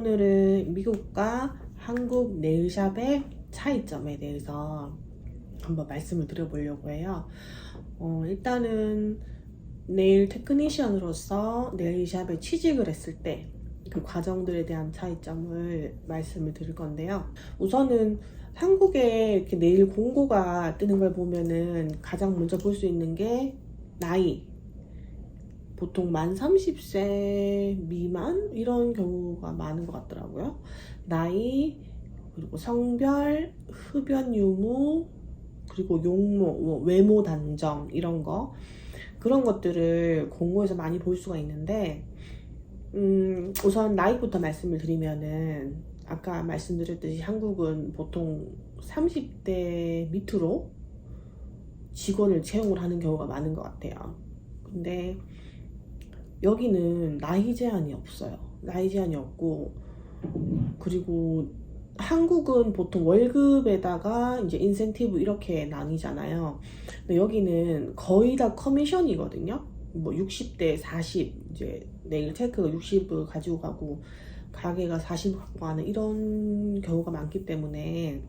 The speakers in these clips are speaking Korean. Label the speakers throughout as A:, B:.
A: 오늘은 미국과 한국 네일샵의 차이점에 대해서 한번 말씀을 드려보려고 해요. 일단은 네일 테크니션으로서 네일샵에 취직을 했을 때 그 과정들에 대한 차이점을 말씀을 드릴 건데요. 우선은 한국에 이렇게 네일 공고가 뜨는 걸 보면은 가장 먼저 볼 수 있는 게 나이. 보통 만 30세 미만 이런 경우가 많은 것 같더라고요. 나이, 그리고 성별, 흡연 유무, 그리고 용모, 외모 단정 이런 거, 그런 것들을 공고에서 많이 볼 수가 있는데, 우선 나이부터 말씀을 드리면은 아까 말씀드렸듯이 한국은 보통 30대 밑으로 직원을 채용을 하는 경우가 많은 것 같아요. 근데 여기는 나이 제한이 없어요. 나이 제한이 없고, 그리고 한국은 보통 월급에다가 이제 인센티브 이렇게 나뉘잖아요. 근데 여기는 거의 다 커미션이거든요. 뭐 60대 40, 이제 네일 테크가 60을 가지고 가고 가게가 40을 갖고 가는 이런 경우가 많기 때문에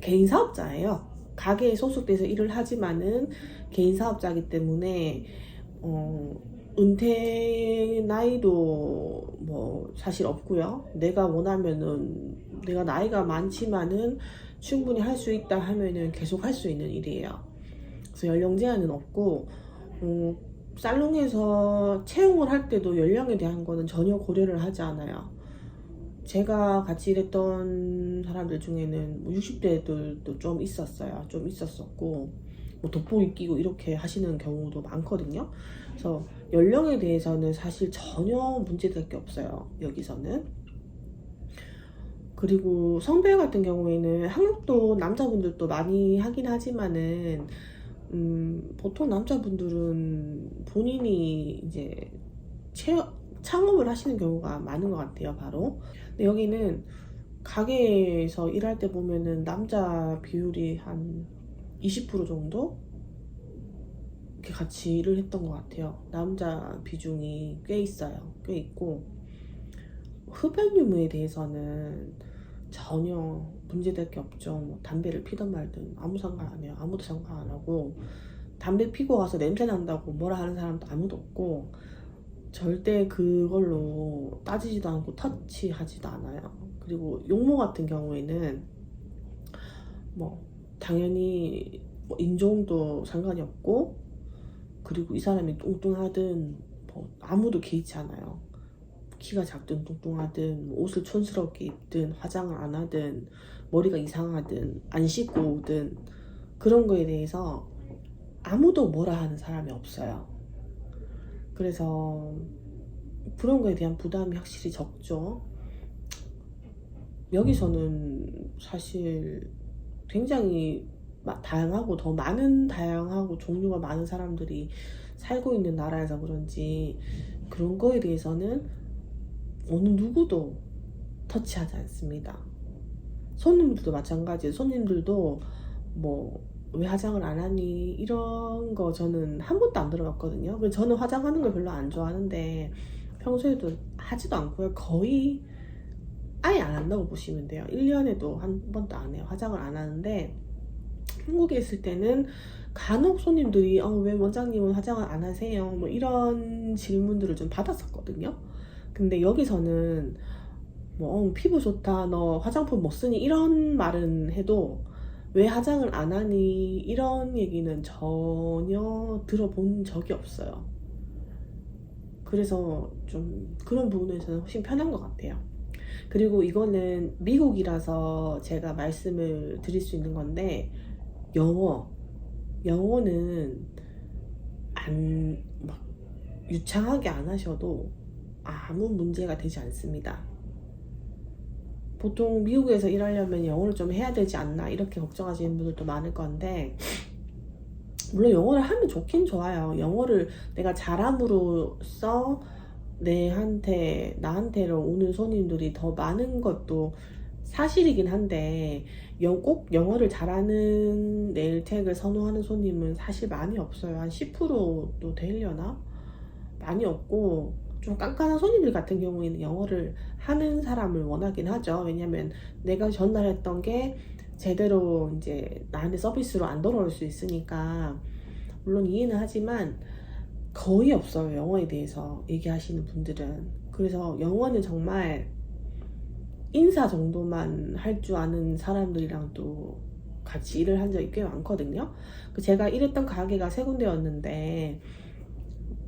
A: 개인 사업자예요. 가게에 소속돼서 일을 하지만은 개인 사업자이기 때문에 은퇴 나이도 뭐 사실 없고요. 내가 원하면은, 내가 나이가 많지만은 충분히 할 수 있다 하면은 계속 할 수 있는 일이에요. 그래서 연령 제한은 없고, 살롱에서 채용을 할 때도 연령에 대한 거는 전혀 고려를 하지 않아요. 제가 같이 일했던 사람들 중에는 60대들도 좀 있었어요. 좀 있었었고, 뭐 돋보기 끼고 이렇게 하시는 경우도 많거든요. 그래서 연령에 대해서는 사실 전혀 문제될 게 없어요, 여기서는. 그리고 성별 같은 경우에는 한국도 남자분들도 많이 하긴 하지만은 보통 남자분들은 본인이 이제 창업을 하시는 경우가 많은 것 같아요, 바로. 근데 여기는 가게에서 일할 때 보면은 남자 비율이 한 20% 정도 이렇게 같이 일을 했던 것 같아요. 남자 비중이 꽤 있어요. 꽤 있고, 흡연 유무에 대해서는 전혀 문제될 게 없죠. 뭐 담배를 피든 말든 아무 상관 안 해요. 아무도 상관 안 하고, 담배 피고 가서 냄새 난다고 뭐라 하는 사람도 아무도 없고, 절대 그걸로 따지지도 않고 터치하지도 않아요. 그리고 용모 같은 경우에는 뭐 당연히 뭐 인종도 상관이 없고, 그리고 이 사람이 뚱뚱하든 뭐 아무도 개의치 않아요. 키가 작든 뚱뚱하든, 뭐 옷을 촌스럽게 입든, 화장을 안 하든, 머리가 이상하든, 안 씻고 오든, 그런 거에 대해서 아무도 뭐라 하는 사람이 없어요. 그래서 그런 거에 대한 부담이 확실히 적죠. 여기서는 사실 굉장히 다양하고, 더 많은 다양하고 종류가 많은 사람들이 살고 있는 나라여서 그런지 그런 거에 대해서는 어느 누구도 터치하지 않습니다. 손님들도 마찬가지예요. 손님들도 뭐 왜 화장을 안 하니 이런 거 저는 한 번도 안 들어봤거든요. 그래서 저는 화장하는 걸 별로 안 좋아하는데 평소에도 하지도 않고요. 거의 아예 안 한다고 보시면 돼요. 1년에도 한 번도 안 해요. 화장을 안 하는데, 한국에 있을 때는 간혹 손님들이 왜 원장님은 화장을 안 하세요? 뭐 이런 질문들을 좀 받았었거든요. 근데 여기서는 뭐 피부 좋다, 너 화장품 못 쓰니, 이런 말은 해도 왜 화장을 안 하니 이런 얘기는 전혀 들어본 적이 없어요. 그래서 좀 그런 부분에서는 훨씬 편한 것 같아요. 그리고 이거는 미국이라서 제가 말씀을 드릴 수 있는 건데, 영어는 막 유창하게 안 하셔도 아무 문제가 되지 않습니다. 보통 미국에서 일하려면 영어를 좀 해야 되지 않나 이렇게 걱정하시는 분들도 많을 건데, 물론 영어를 하면 좋긴 좋아요. 영어를 내가 잘함으로써 나한테로 오는 손님들이 더 많은 것도 사실이긴 한데, 꼭 영어를 잘하는 네일텍을 선호하는 손님은 사실 많이 없어요. 한 10%도 되려나? 많이 없고, 좀 깐깐한 손님들 같은 경우에는 영어를 하는 사람을 원하긴 하죠. 왜냐면 내가 전달했던 게 제대로 이제 나한테 서비스로 안 돌아올 수 있으니까 물론 이해는 하지만 거의 없어요. 영어에 대해서 얘기하시는 분들은. 그래서 영어는 정말 인사 정도만 할 줄 아는 사람들이랑도 같이 일을 한 적이 꽤 많거든요. 제가 일했던 가게가 세 군데였는데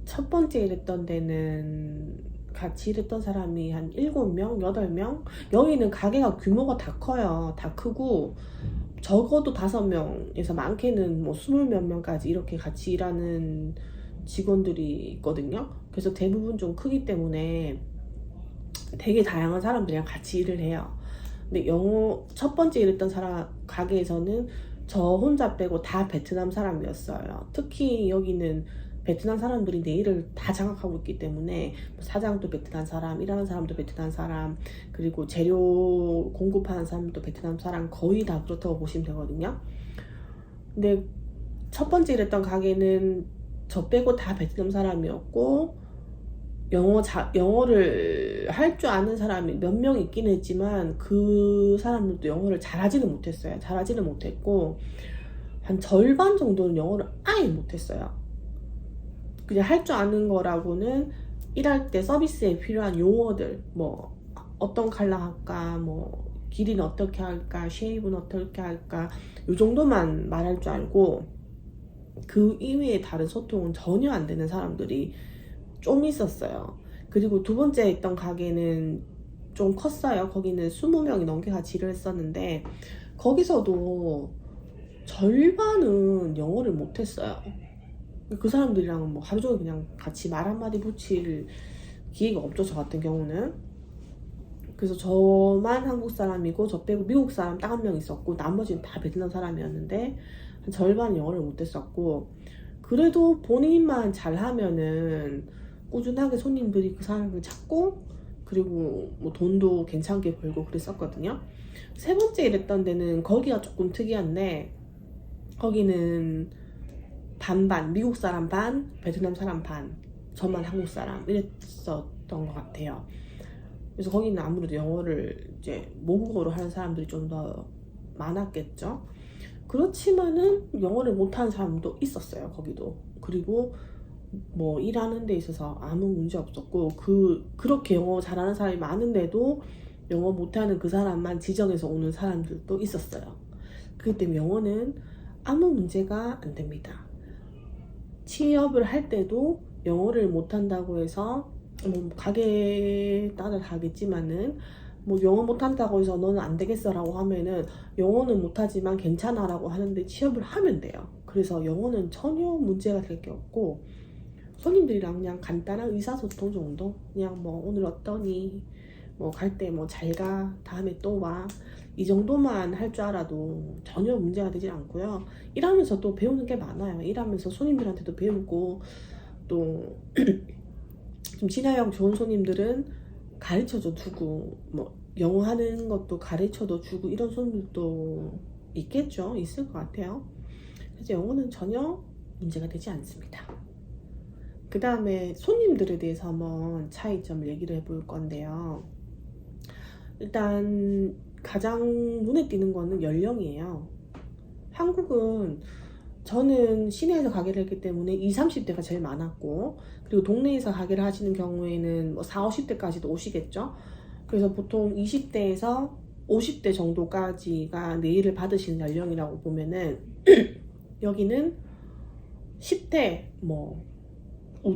A: 첫 번째 일했던 데는 같이 일했던 사람이 한 7명, 8명? 여기는 가게가 규모가 다 커요. 다 크고 적어도 5명에서 많게는 뭐 20 몇 명까지 이렇게 같이 일하는 직원들이 있거든요. 그래서 대부분 좀 크기 때문에 되게 다양한 사람들이랑 같이 일을 해요. 근데 첫 번째 일했던 가게에서는 저 혼자 빼고 다 베트남 사람이었어요. 특히 여기는 베트남 사람들이 내 일을 다 장악하고 있기 때문에 사장도 베트남 사람, 일하는 사람도 베트남 사람, 그리고 재료 공급하는 사람도 베트남 사람, 거의 다 그렇다고 보시면 되거든요. 근데 첫 번째 일했던 가게는 저 빼고 다 베트남 사람이었고 영어를 할 줄 아는 사람이 몇 명 있긴 했지만 그 사람들도 영어를 잘하지는 못했어요. 잘하지는 못했고 한 절반 정도는 영어를 아예 못했어요. 그냥 할 줄 아는 거라고는 일할 때 서비스에 필요한 용어들, 뭐 어떤 컬러 할까, 뭐 길이는 어떻게 할까, 쉐입은 어떻게 할까, 요 정도만 말할 줄 알고 그 이외에 다른 소통은 전혀 안 되는 사람들이 좀 있었어요. 그리고 두 번째 있던 가게는 좀 컸어요. 거기는 20명이 넘게 같이 일을 했었는데 거기서도 절반은 영어를 못했어요. 그 사람들이랑 뭐 하루 종일 그냥 같이 말 한마디 붙일 기회가 없죠, 저 같은 경우는. 그래서 저만 한국 사람이고 저 빼고 미국 사람 딱 한 명 있었고 나머지는 다 베트남 사람이었는데 한 절반은 영어를 못했었고, 그래도 본인만 잘하면은 꾸준하게 손님들이 그 사람을 찾고 그리고 뭐 돈도 괜찮게 벌고 그랬었거든요. 세 번째 일했던 데는 거기가 조금 특이한데 거기는 반반, 미국 사람 반, 베트남 사람 반, 저만 한국 사람 이랬었던 것 같아요. 그래서 거기는 아무래도 영어를 이제 모국어로 하는 사람들이 좀 더 많았겠죠. 그렇지만은 영어를 못하는 사람도 있었어요, 거기도. 그리고 뭐 일하는 데 있어서 아무 문제 없었고 그렇게 영어 잘하는 사람이 많은데도 영어 못하는 그 사람만 지정해서 오는 사람들도 있었어요. 그렇기 때문에 영어는 아무 문제가 안 됩니다. 취업을 할 때도 영어를 못한다고 해서 뭐 가게에 따라 다르겠지만은 뭐 영어 못한다고 해서 너는 안 되겠어 라고 하면은 영어는 못하지만 괜찮아 라고 하는데 취업을 하면 돼요. 그래서 영어는 전혀 문제가 될 게 없고 손님들이랑 그냥 간단한 의사소통 정도, 그냥 뭐 오늘 어떠니, 뭐 갈 때 뭐 잘 가, 다음에 또 와, 이 정도만 할 줄 알아도 전혀 문제가 되지 않고요. 일하면서 또 배우는 게 많아요. 일하면서 손님들한테도 배우고 또 좀 친화력 좋은 손님들은 가르쳐줘 주고 뭐 영어 하는 것도 가르쳐도 주고 이런 손님들도 있겠죠. 있을 것 같아요. 그래서 영어는 전혀 문제가 되지 않습니다. 그 다음에 손님들에 대해서 한번 차이점을 얘기를 해볼 건데요. 일단 가장 눈에 띄는 거는 연령이에요. 한국은 저는 시내에서 가게를 했기 때문에 20, 30대가 제일 많았고, 그리고 동네에서 가게를 하시는 경우에는 뭐 40, 50대까지도 오시겠죠. 그래서 보통 20대에서 50대 정도까지가 네일을 받으시는 연령이라고 보면은 여기는 10대 뭐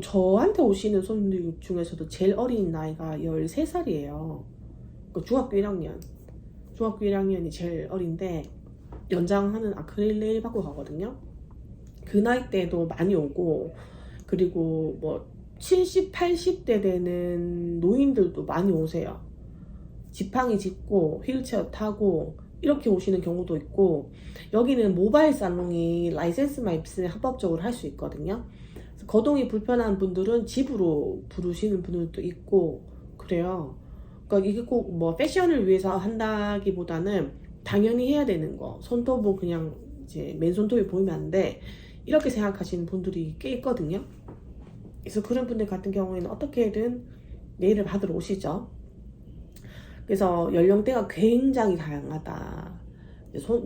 A: 저한테 오시는 손님들 중에서도 제일 어린 나이가 13살이에요. 중학교 1학년. 중학교 1학년이 제일 어린데 연장하는 아크릴 네일 받고 가거든요. 그 나이 때도 많이 오고, 그리고 뭐 70, 80대 되는 노인들도 많이 오세요. 지팡이 짚고 휠체어 타고 이렇게 오시는 경우도 있고, 여기는 모바일 살롱이 라이센스만 있으면 합법적으로 할 수 있거든요. 그래서 거동이 불편한 분들은 집으로 부르시는 분들도 있고 그래요. 그러니까 이게 꼭 뭐 패션을 위해서 한다기보다는 당연히 해야 되는 거, 손톱은 그냥 이제 맨손톱이 보이면 안 돼, 이렇게 생각하시는 분들이 꽤 있거든요. 그래서 그런 분들 같은 경우에는 어떻게든 네일을 받으러 오시죠. 그래서 연령대가 굉장히 다양하다.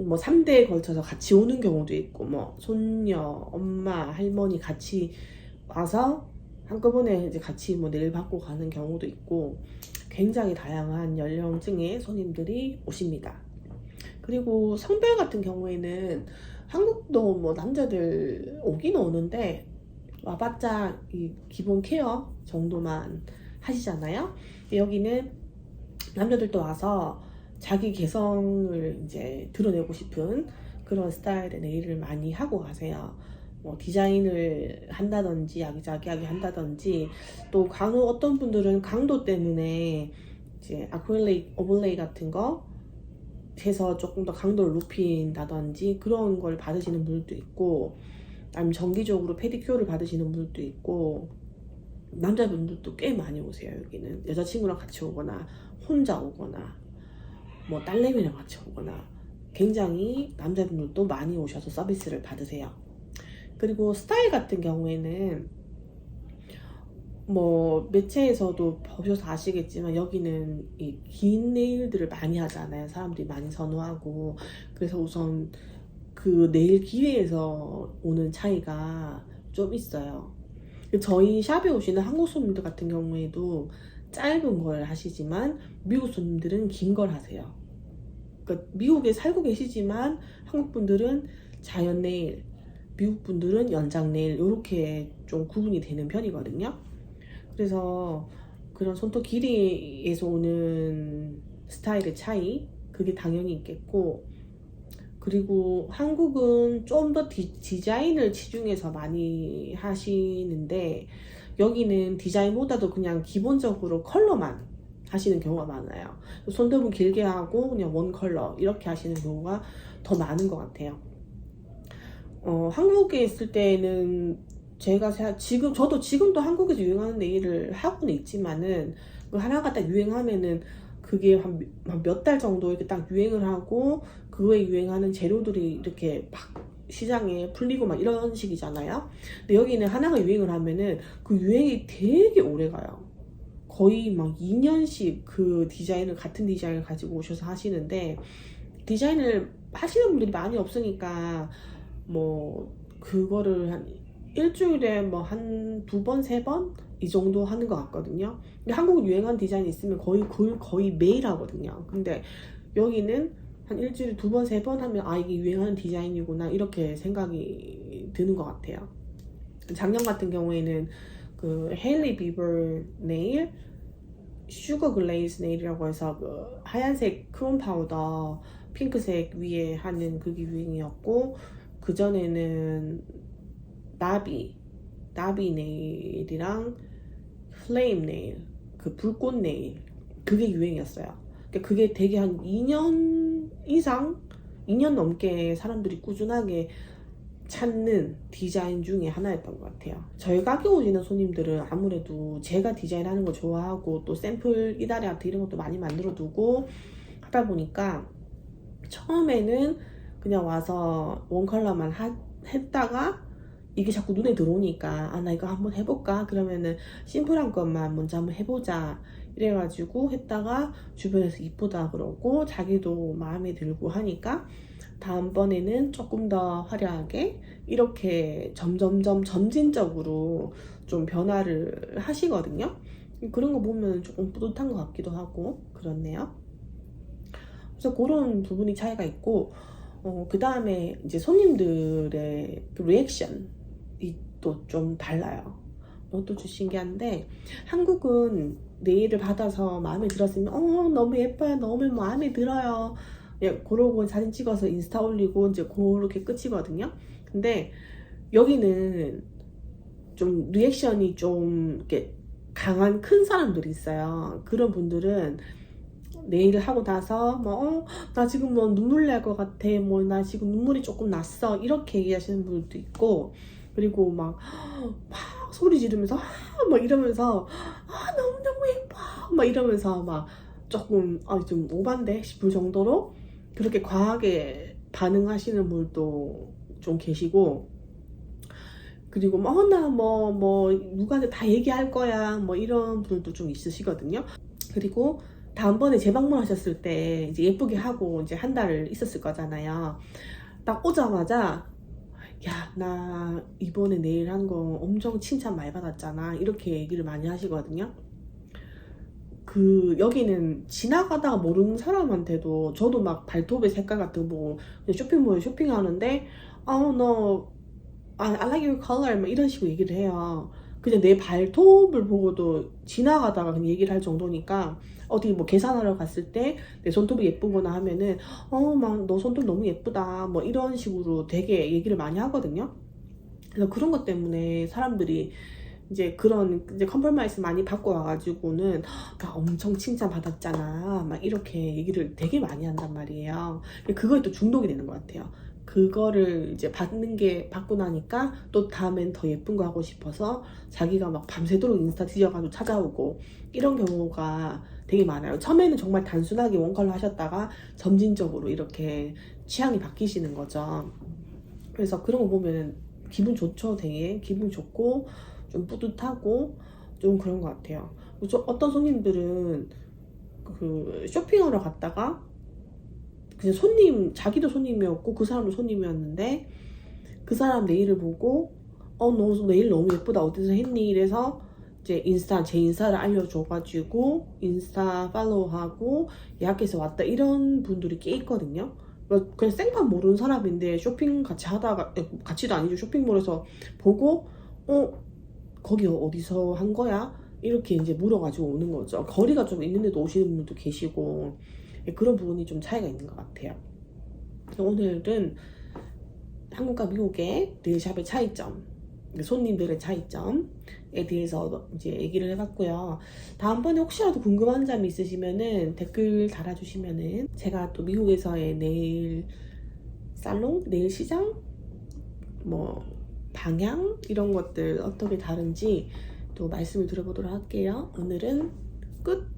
A: 뭐 3대에 걸쳐서 같이 오는 경우도 있고, 뭐 손녀, 엄마, 할머니 같이 와서 한꺼번에 이제 같이 뭐 네일 받고 가는 경우도 있고, 굉장히 다양한 연령층의 손님들이 오십니다. 그리고 성별 같은 경우에는 한국도 뭐 남자들 오긴 오는데 와봤자 이 기본 케어 정도만 하시잖아요. 여기는 남자들도 와서 자기 개성을 이제 드러내고 싶은 그런 스타일의 네일을 많이 하고 가세요. 뭐 디자인을 한다든지 아기자기하게 한다든지, 또 간혹 어떤 분들은 강도 때문에 이제 아크릴릭 오버레이 같은 거 해서 조금 더 강도를 높인다든지 그런 걸 받으시는 분들도 있고, 아니면 정기적으로 페디큐어를 받으시는 분들도 있고, 남자분들도 꽤 많이 오세요. 여기는 여자친구랑 같이 오거나 혼자 오거나 뭐 딸내미랑 같이 오거나 굉장히 남자분들도 많이 오셔서 서비스를 받으세요. 그리고 스타일 같은 경우에는 뭐 매체에서도 보셔서 아시겠지만 여기는 이 긴 네일들을 많이 하잖아요. 사람들이 많이 선호하고. 그래서 우선 그 네일 기회에서 오는 차이가 좀 있어요. 저희 샵에 오시는 한국 손님들 같은 경우에도 짧은 걸 하시지만 미국 손님들은 긴 걸 하세요. 그러니까 미국에 살고 계시지만 한국 분들은 자연 네일, 미국 분들은 연장 네일, 이렇게 좀 구분이 되는 편이거든요. 그래서 그런 손톱 길이에서 오는 스타일의 차이, 그게 당연히 있겠고, 그리고 한국은 좀 더 디자인을 치중해서 많이 하시는데 여기는 디자인보다도 그냥 기본적으로 컬러만 하시는 경우가 많아요. 손톱은 길게 하고 그냥 원 컬러 이렇게 하시는 경우가 더 많은 것 같아요. 한국에 있을 때는 제가 저도 지금도 한국에서 유행하는 네일을 하고는 있지만은 하나가 딱 유행하면은 그게 한 몇 달 정도 이렇게 딱 유행을 하고 그거에 유행하는 재료들이 이렇게 막 시장에 풀리고 막 이런 식이잖아요. 근데 여기는 하나가 유행을 하면은 그 유행이 되게 오래 가요. 거의 막 2년씩 그 디자인을, 같은 디자인을 가지고 오셔서 하시는데, 디자인을 하시는 분들이 많이 없으니까 뭐 그거를 한 일주일에 뭐 한 2번, 3번 이 정도 하는 것 같거든요. 근데 한국 유행한 디자인이 있으면 거의 매일 하거든요. 근데 여기는 한 일주일에 2번, 3번 하면 아, 이게 유행하는 디자인이구나 이렇게 생각이 드는 것 같아요. 작년 같은 경우에는 그 헤일리 비버 네일 슈거 글레이즈 네일이라고 해서 그 하얀색 크롬 파우더 핑크색 위에 하는 그게 유행이었고, 그 전에는 나비 네일이랑 플레임 네일, 그 불꽃 네일, 그게 유행이었어요. 그게 되게 한 2년 이상, 2년 넘게 사람들이 꾸준하게 찾는 디자인 중에 하나였던 것 같아요. 저희 가게 오시는 손님들은 아무래도 제가 디자인하는 거 좋아하고 또 샘플 이달에 아트 이런 것도 많이 만들어 두고 하다 보니까 처음에는 그냥 와서 원 컬러만 했다가 이게 자꾸 눈에 들어오니까 아, 나 이거 한번 해볼까? 그러면은 심플한 것만 먼저 한번 해보자 이래가지고 했다가 주변에서 이쁘다 그러고 자기도 마음에 들고 하니까 다음번에는 조금 더 화려하게 이렇게 점진적으로 좀 변화를 하시거든요. 그런 거 보면 조금 뿌듯한 것 같기도 하고 그렇네요. 그래서 그런 부분이 차이가 있고, 그 다음에 이제 손님들의 그 리액션이 또 좀 달라요. 이것도 좀 신기한데, 한국은 네일을 받아서 마음에 들었으면 너무 예뻐요, 너무 마음에 들어요, 예, 그러고 사진 찍어서 인스타 올리고 이제 그렇게 끝이거든요. 근데 여기는 좀 리액션이 좀 이렇게 강한 큰 사람들이 있어요. 그런 분들은 네일을 하고 나서 뭐 나 지금 뭐 눈물 날 것 같아, 뭐 나 지금 눈물이 조금 났어 이렇게 얘기하시는 분들도 있고, 그리고 막 소리 지르면서 막 이러면서 너무너무 예뻐 막 이러면서 막 조금 좀 오반데 싶을 정도로 그렇게 과하게 반응하시는 분도 좀 계시고, 그리고 나 누구한테 다 얘기할 거야 뭐 이런 분들도 좀 있으시거든요. 그리고 다음번에 재방문하셨을 때 이제 예쁘게 하고 이제 한 달 있었을 거잖아요. 딱 오자마자 야, 나 이번에 네일 한 거 엄청 칭찬 많이 받았잖아. 이렇게 얘기를 많이 하시거든요. 여기는 지나가다가 모르는 사람한테도 저도 막 발톱의 색깔 같은 거 보고 쇼핑몰에 쇼핑하는데 I like your color 막 이런 식으로 얘기를 해요. 그냥 내 발톱을 보고도 지나가다가 그냥 얘기를 할 정도니까 어디 뭐 계산하러 갔을 때 내 손톱이 예쁘거나 하면은 막 너 손톱 너무 예쁘다 뭐 이런 식으로 되게 얘기를 많이 하거든요. 그래서 그런 것 때문에 사람들이 이제 그런 이제 컴플마이스 많이 받고 와가지고는 나 엄청 칭찬 받았잖아 막 이렇게 얘기를 되게 많이 한단 말이에요. 그거에 또 중독이 되는 것 같아요. 그거를 이제 받고 나니까 또 다음엔 더 예쁜 거 하고 싶어서 자기가 막 밤새도록 인스타 뒤져가지고 찾아오고 이런 경우가 되게 많아요. 처음에는 정말 단순하게 원컬러 하셨다가 점진적으로 이렇게 취향이 바뀌시는 거죠. 그래서 그런 거 보면 기분 좋죠. 되게 기분 좋고 좀 뿌듯하고 좀 그런 것 같아요. 어떤 손님들은 그 쇼핑하러 갔다가 그냥 자기도 손님이었고 그 사람도 손님이었는데 그 사람 네일을 보고 너 네일 너무 예쁘다 어디서 했니? 이래서 이제 제 인스타를 알려줘가지고 인스타 팔로우하고 예약해서 왔다 이런 분들이 꽤 있거든요. 그냥 생판 모르는 사람인데 쇼핑 같이 하다가 같이도 아니죠. 쇼핑몰에서 보고 거기 어디서 한 거야? 이렇게 이제 물어가지고 오는 거죠. 거리가 좀 있는데도 오시는 분들도 계시고 그런 부분이 좀 차이가 있는 것 같아요. 오늘은 한국과 미국의 네일샵의 차이점, 손님들의 차이점에 대해서 이제 얘기를 해봤고요. 다음번에 혹시라도 궁금한 점이 있으시면은 댓글 달아주시면은 제가 또 미국에서의 네일 살롱, 네일 시장, 뭐 방향 이런 것들 어떻게 다른지 또 말씀을 드려보도록 할게요. 오늘은 끝!